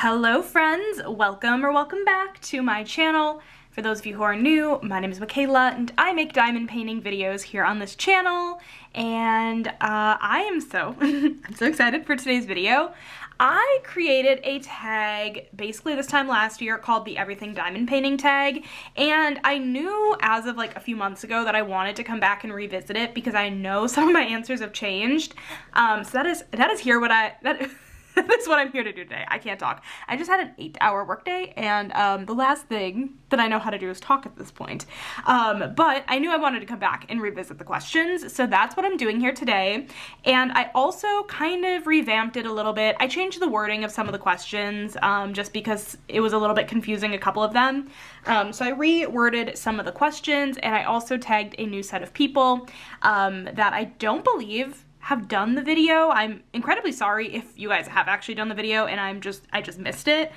Hello friends, welcome back to my channel. For those of you who are new, my name is Michaela and I make diamond painting videos here on this channel, and I am I'm so excited for today's video. I created a tag basically this time last year called the Everything Diamond Painting tag, and I knew as of like a few months ago that I wanted to come back and revisit it because I know some of my answers have changed. So that is that's what I'm here to do today. I can't talk. I just had an 8-hour workday, and the last thing that I know how to do is talk at this point. But I knew I wanted to come back and revisit the questions, so that's what I'm doing here today. And I also kind of revamped it a little bit. I changed the wording of some of the questions just because it was a little bit confusing, a couple of them. So I reworded some of the questions, and I also tagged a new set of people that I don't believe have done the video. I'm incredibly sorry if you guys have actually done the video and I just missed it.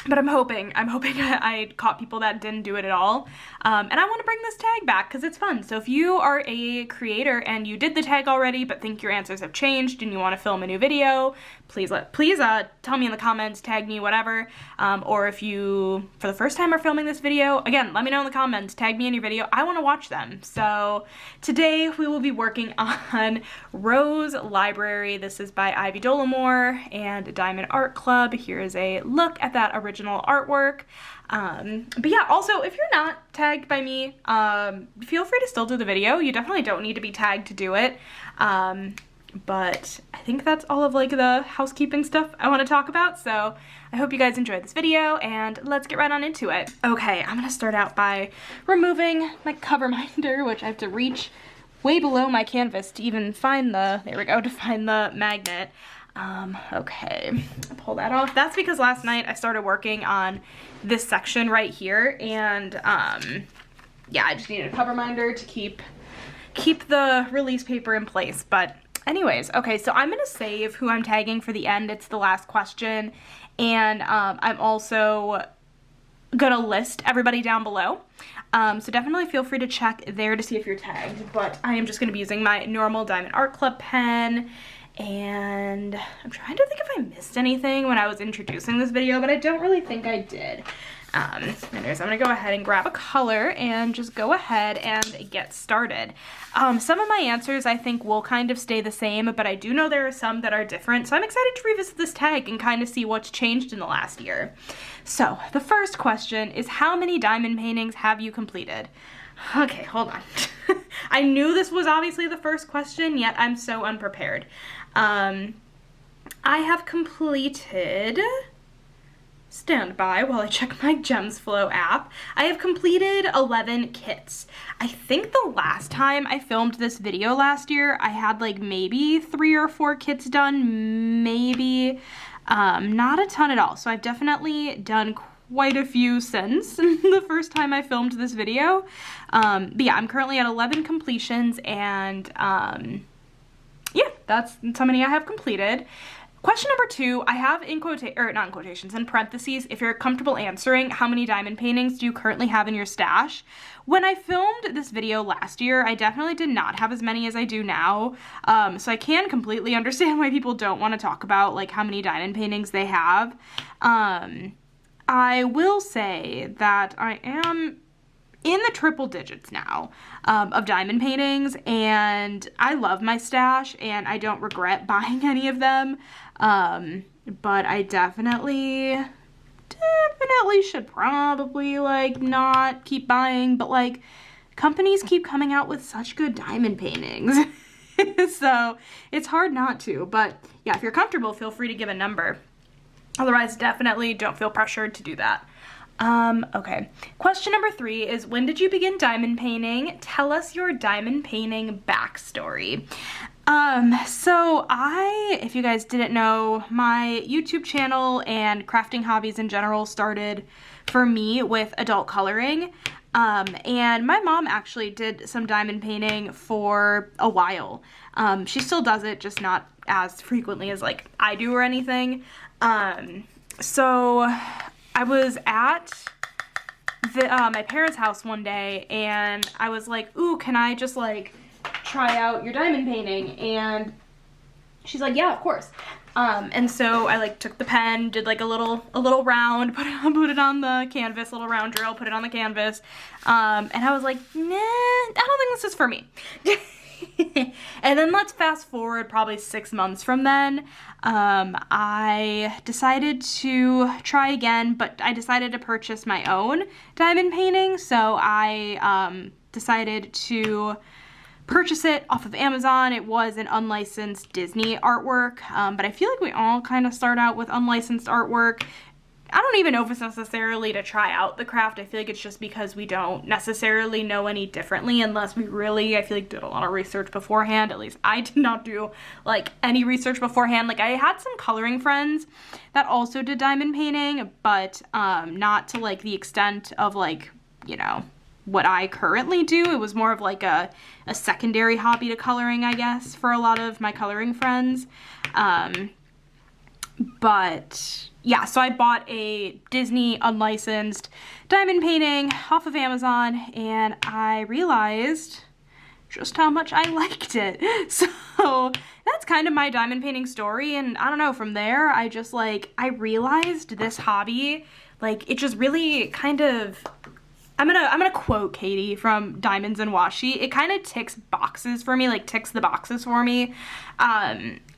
But I'm hoping I caught people that didn't do it at all. And I want to bring this tag back because it's fun. So if you are a creator and you did the tag already but think your answers have changed and you want to film a new video, please tell me in the comments, tag me, whatever. Or if you, for the first time, are filming this video, again, let me know in the comments, tag me in your video. I want to watch them. So today we will be working on Rose Library. This is by Ivy Dollamore and Diamond Art Club. Here is a look at that original artwork. But yeah, also if you're not tagged by me, feel free to still do the video. You definitely don't need to be tagged to do it. But I think that's all of like the housekeeping stuff I want to talk about. So I hope you guys enjoyed this video and let's get right on into it. Okay, I'm gonna start out by removing my cover minder, which I have to reach way below my canvas to even find to find the magnet. Okay, pull that off. That's because last night I started working on this section right here, and yeah, I just needed a cover minder to keep the release paper in place. But anyways, okay, so I'm gonna save who I'm tagging for the end. It's the last question, and I'm also gonna list everybody down below. So definitely feel free to check there to see if you're tagged, but I am just gonna be using my normal Diamond Art Club pen. And I'm trying to think if I missed anything when I was introducing this video, but I don't really think I did. Anyways, I'm gonna go ahead and grab a color and just go ahead and get started. Some of my answers I think will kind of stay the same, but I do know there are some that are different, so I'm excited to revisit this tag and kind of see what's changed in the last year. So the first question is, how many diamond paintings have you completed? Okay, hold on. I knew this was obviously the first question, yet I'm so unprepared. I have completed, stand by while I check my Gems Flow app. I have completed 11 kits. I think the last time I filmed this video last year, I had like maybe 3 or 4 kits done, maybe, not a ton at all. So I've definitely done quite a few since the first time I filmed this video. But yeah, I'm currently at 11 completions, and yeah, that's how many I have completed. Question number 2, I have in parentheses, if you're comfortable answering, how many diamond paintings do you currently have in your stash? When I filmed this video last year, I definitely did not have as many as I do now. So I can completely understand why people don't want to talk about like how many diamond paintings they have. I will say that I am in the triple digits now of diamond paintings, and I love my stash and I don't regret buying any of them. But I definitely should probably like not keep buying, but like companies keep coming out with such good diamond paintings. So it's hard not to, but yeah, if you're comfortable, feel free to give a number. Otherwise, definitely don't feel pressured to do that. Okay. Question number 3 is, when did you begin diamond painting? Tell us your diamond painting backstory. So if you guys didn't know, my YouTube channel and crafting hobbies in general started for me with adult coloring. And my mom actually did some diamond painting for a while. She still does it, just not as frequently as like I do or anything. So I was at my parents' house one day and I was like, ooh, can I just like try out your diamond painting? And she's like, yeah, of course. And so I like took the pen, did like a little round, put it on the canvas, little round drill, put it on the canvas. And I was like, nah, I don't think this is for me. And then let's fast forward probably 6 months from then. I decided to try again, but I decided to purchase my own diamond painting. So I decided to purchase it off of Amazon. It was an unlicensed Disney artwork, but I feel like we all kind of start out with unlicensed artwork. I don't even know if it's necessarily to try out the craft. I feel like it's just because we don't necessarily know any differently unless we really, I feel like, did a lot of research beforehand. At least I did not do like any research beforehand. Like I had some coloring friends that also did diamond painting, but not to like the extent of like, you know, what I currently do. It was more of like a secondary hobby to coloring, I guess, for a lot of my coloring friends. But yeah, so I bought a Disney unlicensed diamond painting off of Amazon, and I realized just how much I liked it. So that's kind of my diamond painting story, and I don't know, from there, I just like, I realized this hobby, like, it just really kind of, I'm gonna quote Katie from Diamonds and Washi. It kind of ticks boxes for me, like ticks the boxes for me.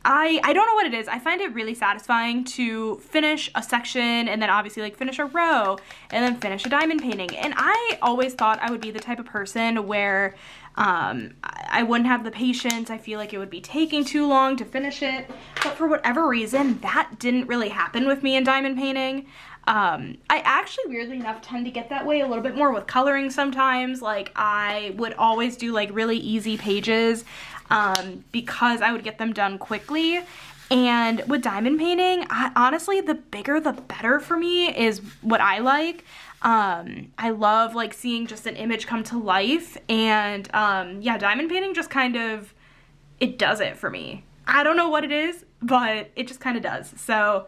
I don't know what it is. I find it really satisfying to finish a section and then obviously like finish a row and then finish a diamond painting. And I always thought I would be the type of person where I wouldn't have the patience. I feel like it would be taking too long to finish it. But for whatever reason, that didn't really happen with me in diamond painting. I actually, weirdly enough, tend to get that way a little bit more with coloring sometimes. Like, I would always do, like, really easy pages, because I would get them done quickly. And with diamond painting, honestly, the bigger the better for me is what I like. I love, like, seeing just an image come to life. And, yeah, diamond painting just kind of, it does it for me. I don't know what it is, but it just kind of does. So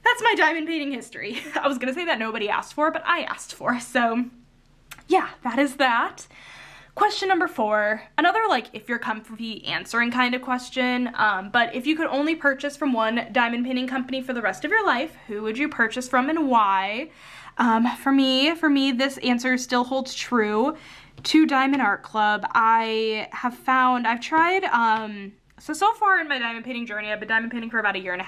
that's my diamond painting history. I was gonna say that nobody asked for, but I asked for. So yeah, that is that. Question number 4, another like if you're comfy answering kind of question, but if you could only purchase from one diamond painting company for the rest of your life, who would you purchase from and why? For me, this answer still holds true to Diamond Art Club. I've tried, so far in my diamond painting journey, I've been diamond painting for about 1.5 years.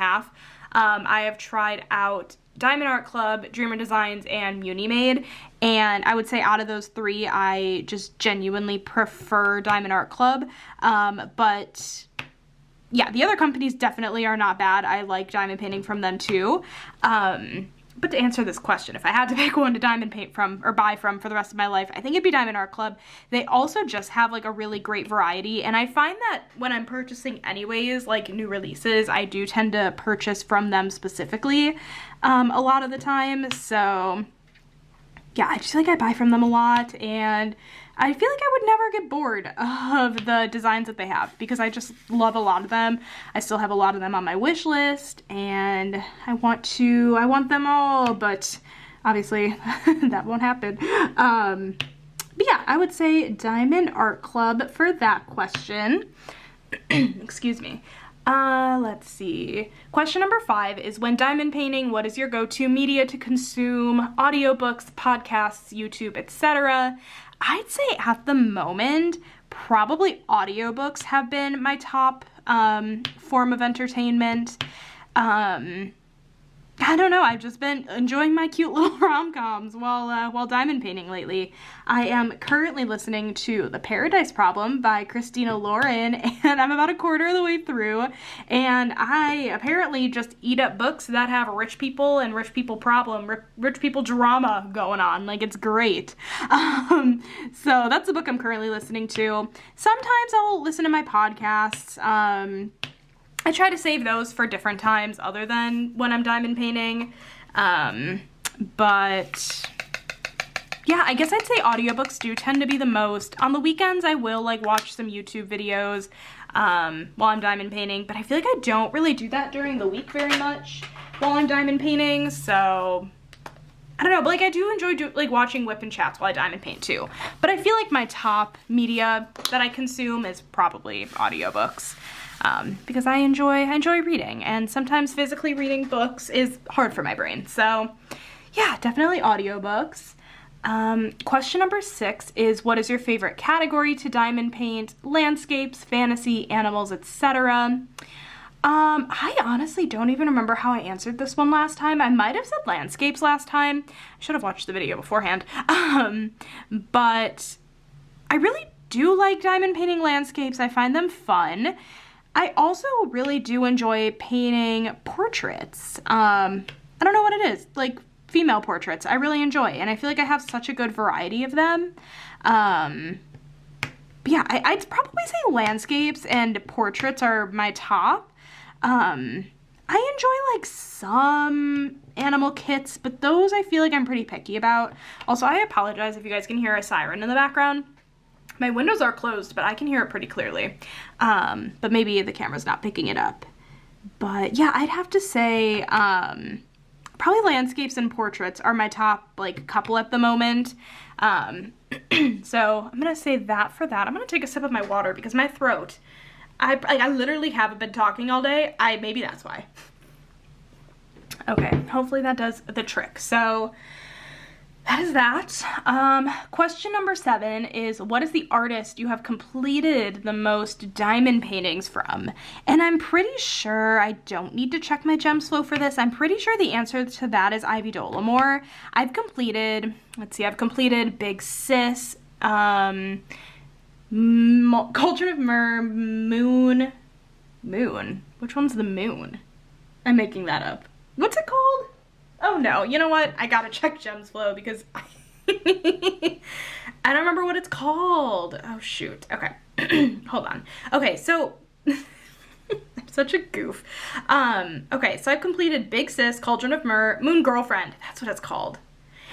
I have tried out Diamond Art Club, Dreamer Designs, and Muni Made, and I would say out of those 3, I just genuinely prefer Diamond Art Club, but yeah, the other companies definitely are not bad. I like diamond painting from them too. But to answer this question, if I had to pick one to diamond paint from or buy from for the rest of my life, I think it'd be Diamond Art Club. They also just have like a really great variety, and I find that when I'm purchasing anyways, like new releases, I do tend to purchase from them specifically a lot of the time. So yeah, I just feel like I buy from them a lot, and I feel like I would never get bored of the designs that they have because I just love a lot of them. I still have a lot of them on my wish list, and I want them all, but obviously that won't happen. But yeah, I would say Diamond Art Club for that question. Excuse me. Let's see. Question number 5 is, when diamond painting, what is your go-to media to consume? Audiobooks, podcasts, YouTube, etc. I'd say at the moment, probably audiobooks have been my top form of entertainment. I don't know, I've just been enjoying my cute little rom-coms while diamond painting lately. I am currently listening to The Paradise Problem by Christina Lauren, and I'm about 1/4 of the way through, and I apparently just eat up books that have rich people and rich people rich people drama going on. Like, it's great. So that's the book I'm currently listening to. Sometimes I'll listen to my podcasts. I try to save those for different times other than when I'm diamond painting, but yeah, I guess I'd say audiobooks do tend to be the most. On the weekends, I will like watch some YouTube videos while I'm diamond painting, but I feel like I don't really do that during the week very much while I'm diamond painting, so I don't know, but like I do enjoy like watching Whip and Chats while I diamond paint too, but I feel like my top media that I consume is probably audiobooks. because I enjoy reading, and sometimes physically reading books is hard for my brain. So yeah, definitely audiobooks. Question number 6 is, what is your favorite category to diamond paint? Landscapes, fantasy, animals, etc. I honestly don't even remember how I answered this one last time. I might have said landscapes last time. I should have watched the video beforehand. But I really do like diamond painting landscapes. I find them fun. I also really do enjoy painting portraits. I don't know what it is, like female portraits. I really enjoy, and I feel like I have such a good variety of them. But yeah, I'd probably say landscapes and portraits are my top. I enjoy like some animal kits, but those I feel like I'm pretty picky about. Also, I apologize if you guys can hear a siren in the background. My windows are closed, but I can hear it pretty clearly. But maybe the camera's not picking it up. But yeah, I'd have to say, probably landscapes and portraits are my top like couple at the moment. So I'm gonna say that for that. I'm gonna take a sip of my water because my throat, I literally haven't been talking all day. Maybe that's why. Okay, hopefully that does the trick. So that is that. Question number 7 is, what is the artist you have completed the most diamond paintings from? And I'm pretty sure, I don't need to check my gems flow for this, I'm pretty sure the answer to that is Ivy Dollamore. I've completed, I've completed Big Sis, Cauldron of Myrrh, Moon. Which one's the moon? I'm making that up. What's it called? Oh no, you know what? I gotta check gems flow because I don't remember what it's called. Oh shoot. Okay. Hold on. Okay, so I'm such a goof. Okay, so I've completed Big Sis, Cauldron of Myrrh, Moon Girlfriend. That's what it's called.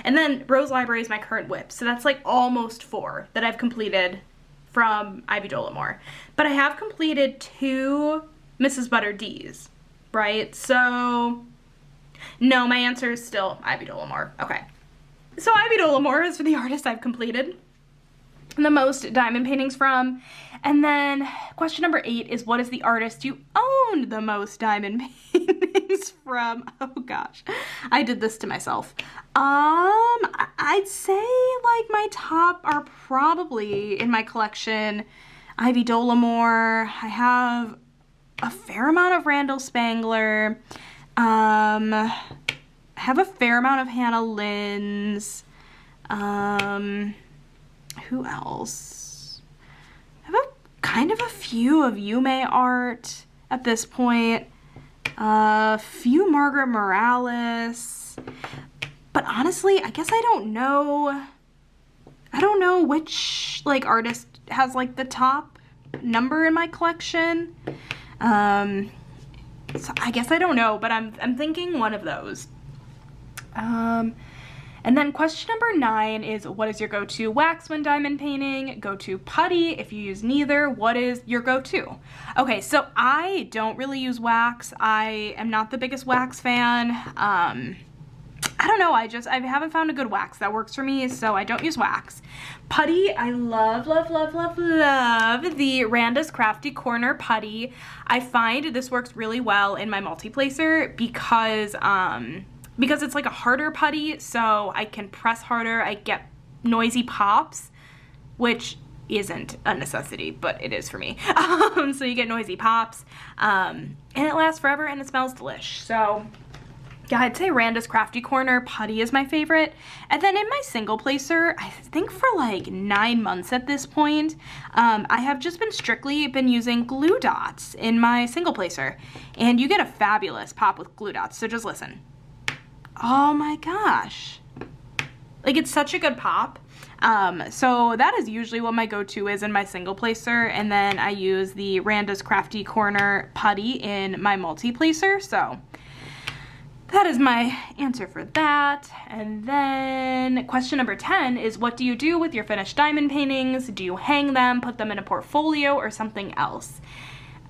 And then Rose Library is my current whip. So that's like almost 4 that I've completed from Ivy Dollamore. But I have completed 2 Mrs. Butter D's, right? So no, my answer is still Ivy Dollamore. Okay. So Ivy Dollamore is the artist I've completed the most diamond paintings from. And then question number 8 is, what is the artist you own the most diamond paintings from? Oh gosh, I did this to myself. I'd say like my top are probably in my collection Ivy Dollamore. I have a fair amount of Randall Spangler. I have a fair amount of Hannah Lynn's. Who else? I have kind of a few of Yume art at this point. A few Margaret Morales. But honestly, I guess I don't know which like artist has like the top number in my collection. So I guess I don't know, but I'm thinking one of those. And then question number 9 is, what is your go-to wax when diamond painting? Go-to putty, if you use neither, what is your go-to? Okay, so I don't really use wax. I am not the biggest wax fan. I don't know, I haven't found a good wax that works for me, so I don't use wax. Putty, I love the Randa's Crafty Corner putty. I find this works really well in my multi-placer because it's like a harder putty, so I can press harder. I get noisy pops, which isn't a necessity, but it is for me. So you get noisy pops, and it lasts forever, and it smells delish. So yeah, I'd say Randa's Crafty Corner putty is my favorite. And then in my single placer, I think for like 9 months at this point, I have just strictly been using glue dots in my single placer. And you get a fabulous pop with glue dots, so just listen. Oh my gosh. Like, it's such a good pop. So that is usually what my go-to is in my single placer, and then I use the Randa's Crafty Corner putty in my multi-placer, so that is my answer for that. And then question number 10 is, what do you do with your finished diamond paintings? Do you hang them, put them in a portfolio, or something else?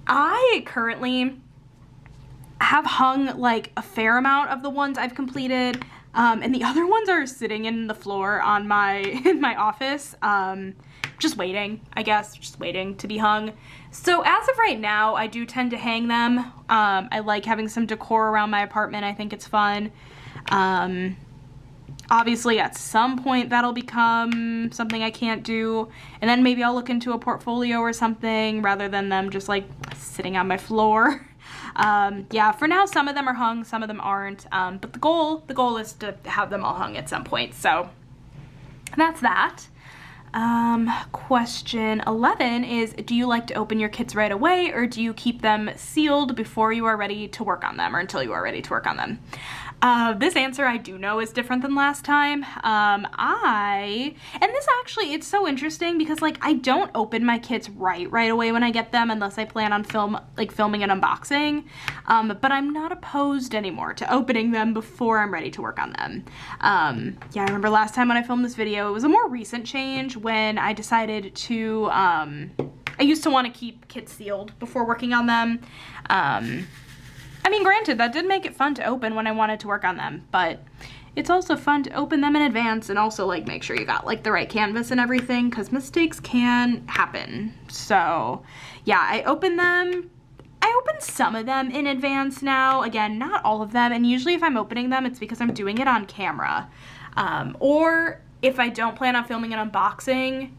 I currently have hung like a fair amount of the ones I've completed, and the other ones are sitting in the floor on in my office. just waiting, I guess, just waiting to be hung. So as of right now, I do tend to hang them. I like having some decor around my apartment. I think it's fun. Obviously at some point that'll become something I can't do, and then maybe I'll look into a portfolio or something rather than them just like sitting on my floor. Yeah, for now some of them are hung, some of them aren't, but the goal is to have them all hung at some point, so that's that. Question 11 is, do you like to open your kits right away, or do you keep them sealed before you are ready to work on them, or until you are ready to work on them? This answer I do know is different than last time. And this actually, it's so interesting because like I don't open my kits right away when I get them unless I plan on filming an unboxing. But I'm not opposed anymore to opening them before I'm ready to work on them. Yeah, I remember last time when I filmed this video, it was a more recent change when I decided to, I used to want to keep kits sealed before working on them. I mean, granted, that did make it fun to open when I wanted to work on them, but it's also fun to open them in advance and also like make sure you got like the right canvas and everything, because mistakes can happen. So yeah, I open some of them in advance now. Again, not all of them, and usually if I'm opening them, it's because I'm doing it on camera. Or if I don't plan on filming an unboxing,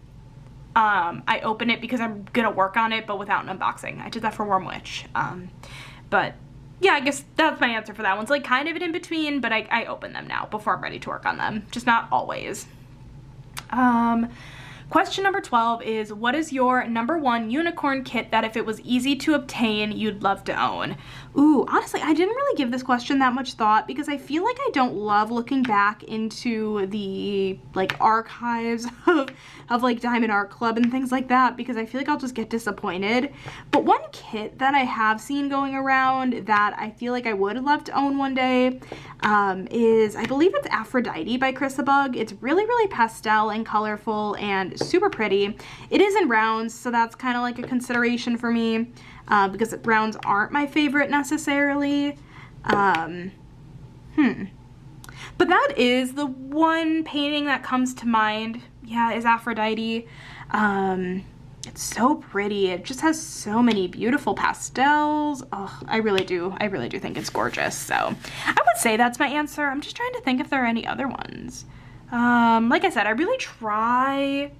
I open it because I'm gonna work on it, but without an unboxing. I did that for Warm Witch. But yeah, I guess that's my answer for that one. It's like kind of an in-between, but I open them now before I'm ready to work on them. Just not always. Question number 12 is, what is your #1 unicorn kit that if it was easy to obtain, you'd love to own? Ooh, honestly, I didn't really give this question that much thought because I feel like I don't love looking back into the like archives of like Diamond Art Club and things like that, because I feel like I'll just get disappointed. But one kit that I have seen going around that I feel like I would love to own one day is, I believe it's Aphrodite by Chrisabug. It's really pastel and colorful and super pretty. It is in rounds, so that's kind of like a consideration for me, because rounds aren't my favorite necessarily. But that is the one painting that comes to mind. Yeah, is Aphrodite. It's so pretty. It just has so many beautiful pastels. Oh, I really do think it's gorgeous. So I would say that's my answer. I'm just trying to think if there are any other ones. Like I said, I really try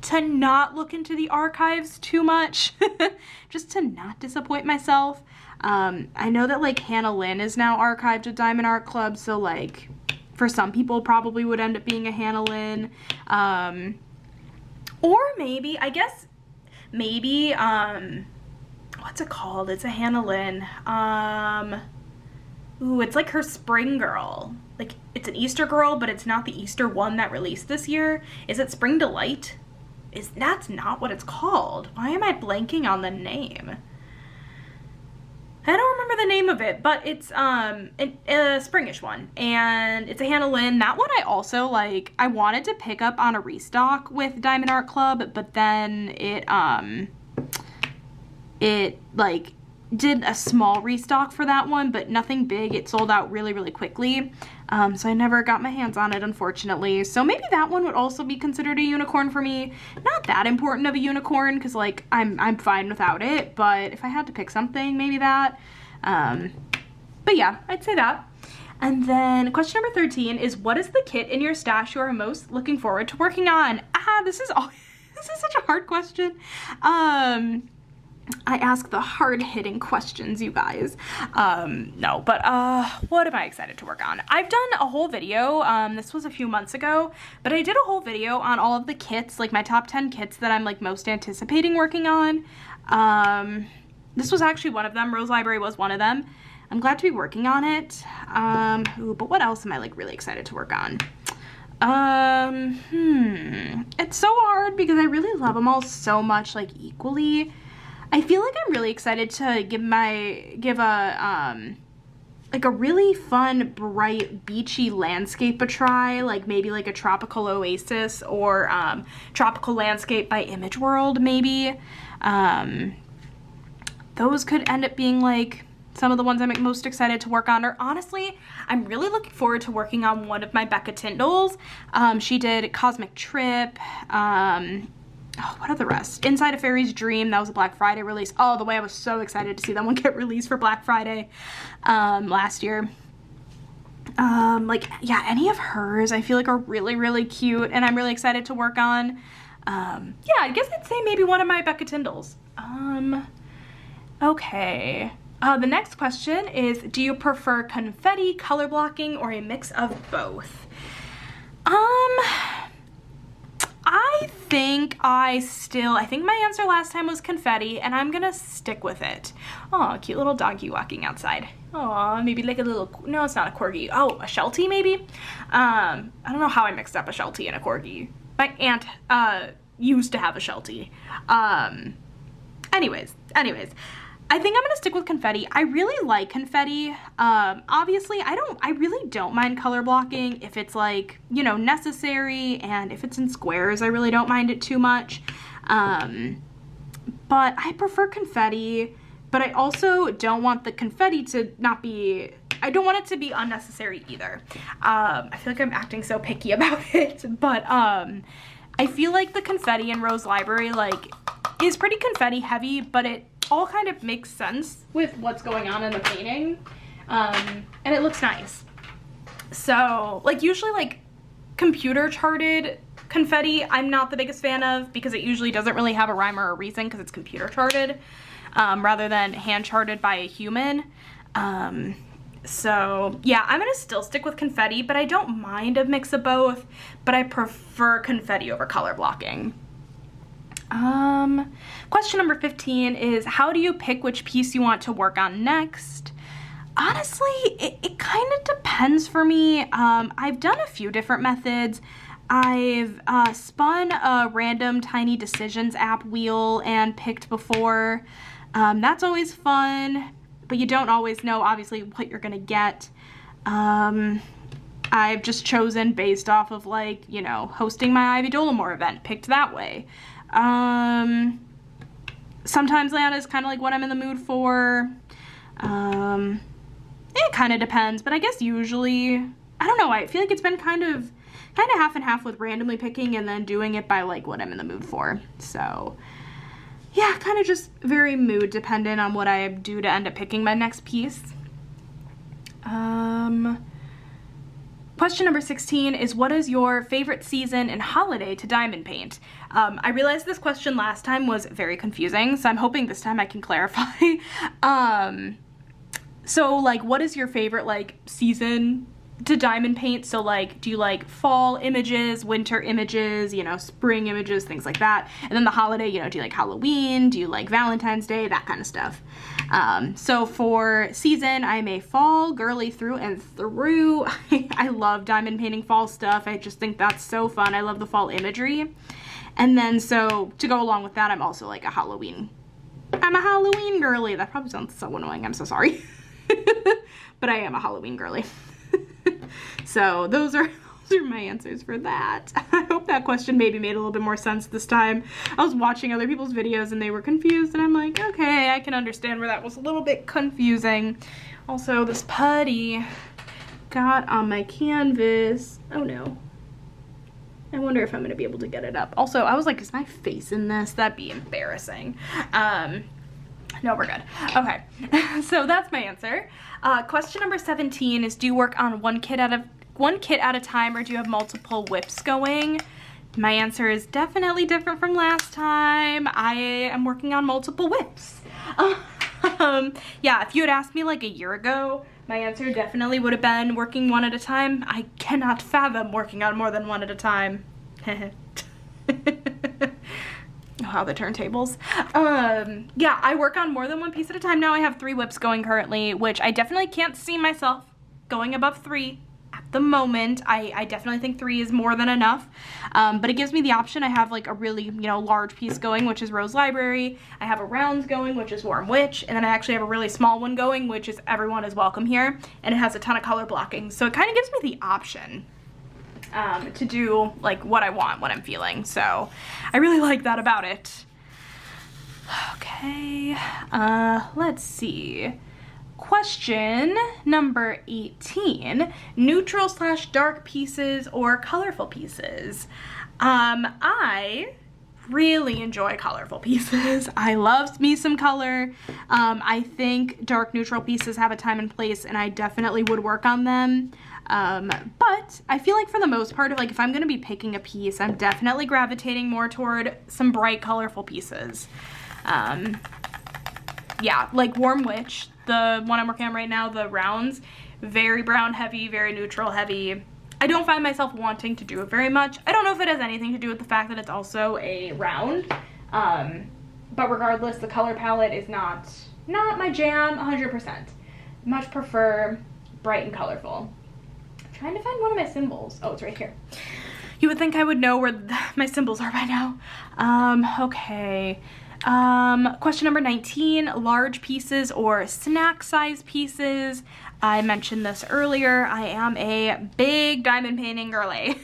to not look into the archives too much, just to not disappoint myself. I know that like Hannah Lynn is now archived at Diamond Art Club, so like for some people probably would end up being a Hannah Lynn. Or maybe, I guess, maybe, what's it called? It's a Hannah Lynn. Ooh, it's like her Spring Girl. Like, it's an Easter girl, but it's not the Easter one that released this year. Is it Spring Delight? That's not what it's called. Why am I blanking on the name? I don't remember the name of it, but it's a springish one, and it's a Hannah Lynn. That one I also like. I wanted to pick up on a restock with Diamond Art Club, but then it like did a small restock for that one, but nothing big. It sold out really quickly, so I never got my hands on it, unfortunately. So maybe that one would also be considered a unicorn for me. Not that important of a unicorn, because like I'm fine without it, but if I had to pick something, maybe that. But yeah, I'd say that. And then question number 13 is, what is the kit in your stash you are most looking forward to working on? This is such a hard question. I ask the hard-hitting questions, you guys. No, but what am I excited to work on? I've done a whole video, this was a few months ago, but I did a whole video on all of the kits, like my top 10 kits that I'm like most anticipating working on. This was actually one of them. Rose Library was one of them. I'm glad to be working on it. Ooh, but what else am I like really excited to work on? It's so hard because I really love them all so much, like equally. I feel like I'm really excited to give a like a really fun, bright, beachy landscape a try, like maybe like a Tropical Oasis or Tropical Landscape by Image World, maybe. Those could end up being like some of the ones I'm most excited to work on. Or honestly, I'm really looking forward to working on one of my Becca Tyndalls. She did Cosmic Trip, oh, what are the rest? Inside a Fairy's Dream, that was a Black Friday release. Oh, the way I was so excited to see that one get released for Black Friday last year. Like, yeah, any of hers I feel like are really, really cute, and I'm really excited to work on. Yeah, I guess I'd say maybe one of my Becca Tindalls. Okay. The next question is, do you prefer confetti, color blocking, or a mix of both? I think my answer last time was confetti, and I'm gonna stick with it. Oh, cute little doggy walking outside. Oh, maybe like a little, no, it's not a corgi. Oh, a Sheltie maybe? I don't know how I mixed up a Sheltie and a corgi. My aunt, used to have a Sheltie. Anyways, I think I'm gonna stick with confetti. I really like confetti. Obviously, I really don't mind color blocking if it's like, you know, necessary, and if it's in squares, I really don't mind it too much. But I prefer confetti, but I also don't want the confetti to not be, I don't want it to be unnecessary either. I feel like I'm acting so picky about it, but I feel like the confetti in Rose Library, like, is pretty confetti heavy, but it all kind of makes sense with what's going on in the painting, and it looks nice. So, like, usually, like, computer charted confetti I'm not the biggest fan of, because it usually doesn't really have a rhyme or a reason because it's computer charted, rather than hand charted by a human. So yeah, I'm gonna still stick with confetti, but I don't mind a mix of both, but I prefer confetti over color blocking. Question number 15 is, how do you pick which piece you want to work on next? Honestly, it kind of depends for me. I've done a few different methods. I've spun a random Tiny Decisions app wheel and picked before. That's always fun, but you don't always know, obviously, what you're gonna get. I've just chosen based off of, like, you know, hosting my Ivy Dollamore event, picked that way. Sometimes Leanna is kind of like what I'm in the mood for. It kind of depends, but I guess usually, I don't know, I feel like it's been kind of half and half with randomly picking and then doing it by, like, what I'm in the mood for. So yeah, kind of just very mood dependent on what I do to end up picking my next piece. Question number 16 is, what is your favorite season and holiday to diamond paint? I realized this question last time was very confusing, so I'm hoping this time I can clarify. So, like, what is your favorite, like, season to diamond paint? So, like, do you like fall images, winter images, you know, spring images, things like that? And then the holiday, you know, do you like Halloween? Do you like Valentine's Day? That kind of stuff. So for season, I'm a fall girly through and through. I love diamond painting fall stuff. I just think that's so fun. I love the fall imagery. And then, so to go along with that, I'm also like I'm a Halloween girly. That probably sounds so annoying. I'm so sorry. But I am a Halloween girly. So those are my answers for that. I hope that question maybe made a little bit more sense this time. I was watching other people's videos and they were confused, and I'm like, okay, I can understand where that was a little bit confusing. Also, this putty got on my canvas. Oh no. I wonder if I'm gonna be able to get it up. Also, I was like, is my face in this? That'd be embarrassing. No, we're good. Okay, so that's my answer. Question number 17 is, do you work on one kit at a time, or do you have multiple whips going? My answer is definitely different from last time. I am working on multiple whips. Yeah, if you had asked me like a year ago, my answer definitely would have been working one at a time. I cannot fathom working on more than one at a time. Wow, the turntables. Yeah, I work on more than one piece at a time now. I have 3 whips going currently, which I definitely can't see myself going above 3 at the moment. I definitely think 3 is more than enough, but it gives me the option. I have like a really, you know, large piece going, which is Rose Library. I have a rounds going, which is Warm Witch, and then I actually have a really small one going, which is Everyone is Welcome Here, and it has a ton of color blocking, so it kind of gives me the option to do like what I want, what I'm feeling. So I really like that about it. Okay, let's see. Question number 18, neutral/dark pieces or colorful pieces. I really enjoy colorful pieces. I love me some color. I think dark neutral pieces have a time and place, and I definitely would work on them. But I feel like for the most part, like if I'm gonna be picking a piece, I'm definitely gravitating more toward some bright, colorful pieces. Yeah, like Warm Witch, the one I'm working on right now, the rounds, very brown heavy, very neutral heavy. I don't find myself wanting to do it very much. I don't know if it has anything to do with the fact that it's also a round, but regardless, the color palette is not my jam 100%. Much prefer bright and colorful. I'm trying to find one of my symbols. Oh, it's right here. You would think I would know where my symbols are by now. Okay. Question number 19, large pieces or snack size pieces. I mentioned this earlier. I am a big diamond painting girly.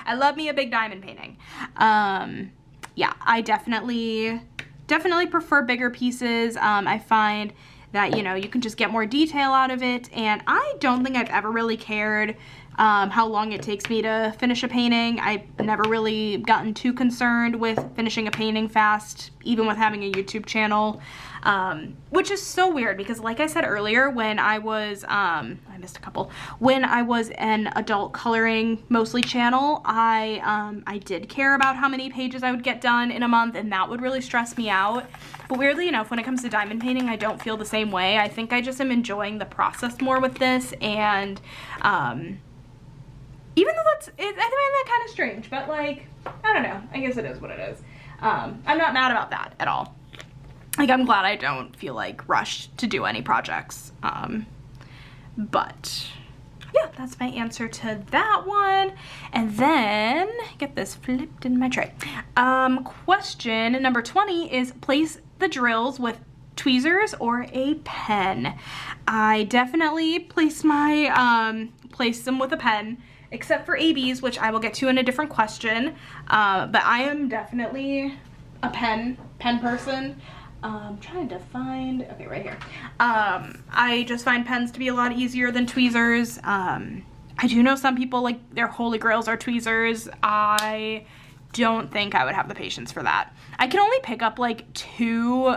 I love me a big diamond painting. Yeah, I definitely prefer bigger pieces. I find that, you know, you can just get more detail out of it, and I don't think I've ever really cared how long it takes me to finish a painting. I've never really gotten too concerned with finishing a painting fast, even with having a YouTube channel, which is so weird because, like I said earlier, when I was, I missed a couple, when I was an adult coloring mostly channel, I did care about how many pages I would get done in a month, and that would really stress me out. But weirdly enough, when it comes to diamond painting, I don't feel the same way. I think I just am enjoying the process more with this, and even though I find that kind of strange, but like, I don't know, I guess it is what it is. I'm not mad about that at all. Like, I'm glad I don't feel like rushed to do any projects. But yeah, that's my answer to that one. And then, get this flipped in my tray. Question number 20 is place the drills with tweezers or a pen. I definitely place my, place them with a pen, except for ABs, which I will get to in a different question. But I am definitely a pen person. I'm trying to find, okay, right here. I just find pens to be a lot easier than tweezers. I do know some people, like, their holy grails are tweezers. I don't think I would have the patience for that. I can only pick up like two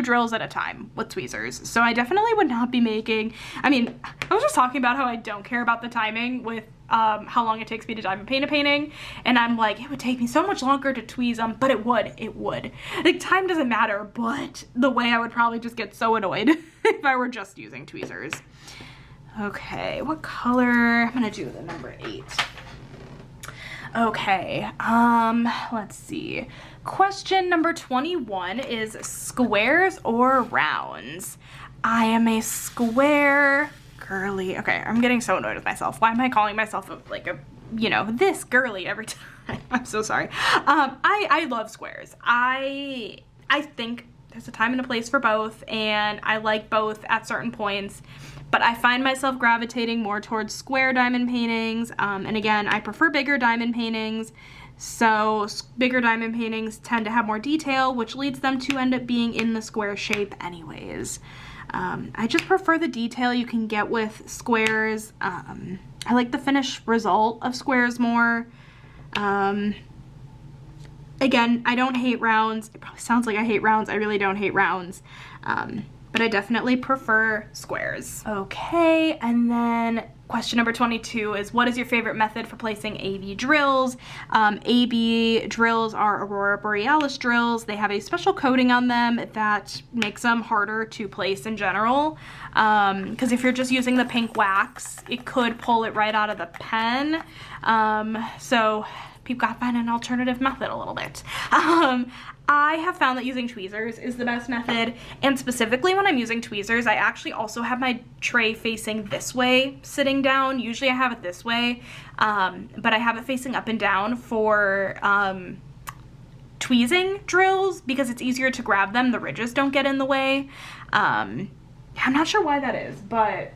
drills at a time with tweezers, so I definitely would not be making, I mean, I was just talking about how I don't care about the timing with how long it takes me to diamond paint a painting, and I'm like, it would take me so much longer to tweeze them, but it would. Like, time doesn't matter, but the way I would probably just get so annoyed if I were just using tweezers. Okay, what color? I'm gonna do the number 8. Okay, let's see. Question number 21 is squares or rounds? I am a square girly. Okay, I'm getting so annoyed with myself. Why am I calling myself like a, you know, this girly every time? I'm so sorry. I love squares. I think there's a time and a place for both, and I like both at certain points. But I find myself gravitating more towards square diamond paintings. And again, I prefer bigger diamond paintings. So bigger diamond paintings tend to have more detail, which leads them to end up being in the square shape anyways. I just prefer the detail you can get with squares. I like the finished result of squares more. Again, I don't hate rounds. It probably sounds like I hate rounds. I really don't hate rounds. But I definitely prefer squares. Okay, and then question number 22 is, what is your favorite method for placing AB drills? AB drills are Aurora Borealis drills. They have a special coating on them that makes them harder to place in general. Because if you're just using the pink wax, it could pull it right out of the pen. So you've got to find an alternative method a little bit. I have found that using tweezers is the best method, and specifically when I'm using tweezers, I actually also have my tray facing this way sitting down. Usually I have it this way, but I have it facing up and down for tweezing drills because it's easier to grab them. The ridges don't get in the way. I'm not sure why that is, but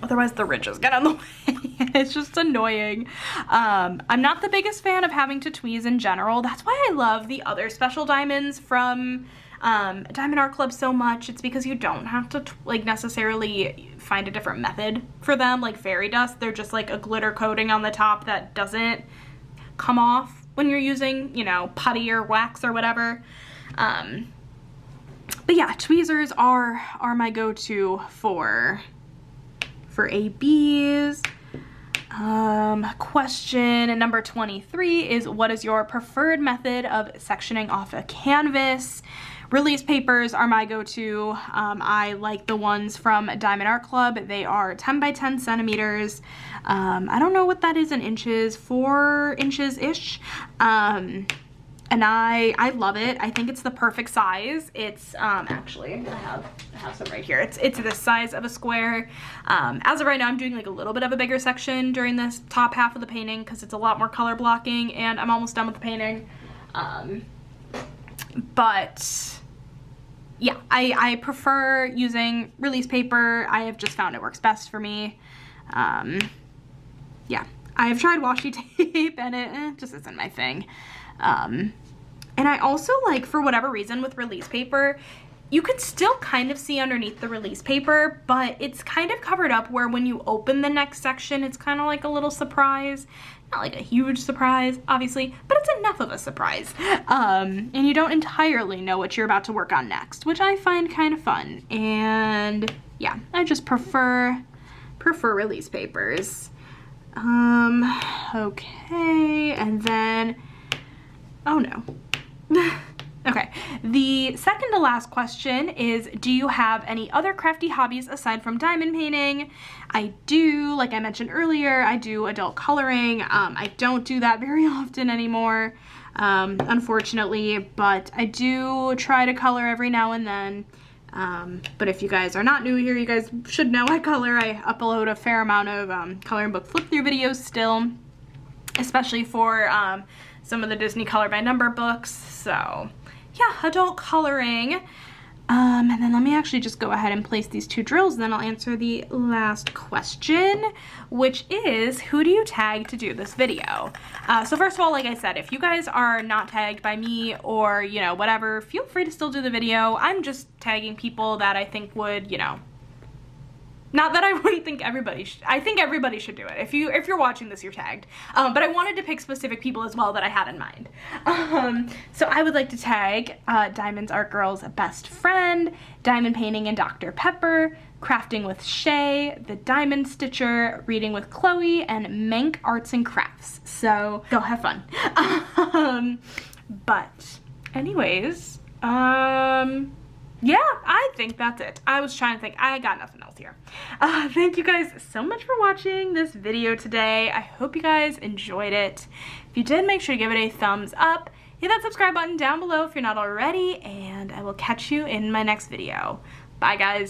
otherwise the ridges get in the way. It's just annoying. I'm not the biggest fan of having to tweeze in general. That's why I love the other special diamonds from Diamond Art Club so much. It's because you don't have to like necessarily find a different method for them. Like fairy dust, they're just like a glitter coating on the top that doesn't come off when you're using, you know, putty or wax or whatever. But yeah, tweezers are my go-to for ABs. Question number 23 is, what is your preferred method of sectioning off a canvas? Release papers are my go-to. I like the ones from Diamond Art Club. They are 10 by 10 centimeters. I don't know what that is in inches, 4 inches-ish. And I love it. I think it's the perfect size. It's, actually, I have some right here. It's this size of a square. As of right now, I'm doing like a little bit of a bigger section during this top half of the painting because it's a lot more color blocking, and I'm almost done with the painting. But yeah, I prefer using release paper. I have just found it works best for me. Yeah, I have tried washi tape and it just isn't my thing. And I also like, for whatever reason with release paper, you can still kind of see underneath the release paper, but it's kind of covered up where when you open the next section, it's kind of like a little surprise. Not like a huge surprise, obviously, but it's enough of a surprise. And you don't entirely know what you're about to work on next, which I find kind of fun. And yeah, I just prefer release papers. Okay, and then, oh no. Okay, the second to last question is, do you have any other crafty hobbies aside from diamond painting? I do, like I mentioned earlier, I do adult coloring. I don't do that very often anymore, unfortunately, but I do try to color every now and then. But if you guys are not new here, you guys should know I color. I upload a fair amount of coloring book flip through videos still, especially for some of the Disney Color by Number books. So yeah, adult coloring. And then let me actually just go ahead and place these 2 drills, and then I'll answer the last question, which is, who do you tag to do this video? So first of all, like I said, if you guys are not tagged by me or, you know, whatever, feel free to still do the video. I'm just tagging people that I think would, you know, not that I wouldn't think everybody should. I think everybody should do it. If you're watching this, you're tagged. But I wanted to pick specific people as well that I had in mind. So I would like to tag Diamond's Art Girl's Best Friend, Diamond Painting and Dr. Pepper, Crafting with Shay, The Diamond Stitcher, Reading with Chloe, and Mank Arts and Crafts. So go have fun. But anyways, yeah, I think that's it. I was trying to think. I got nothing else here. Thank you guys so much for watching this video today. I hope you guys enjoyed it. If you did, make sure to give it a thumbs up. Hit that subscribe button down below if you're not already, and I will catch you in my next video. Bye, guys.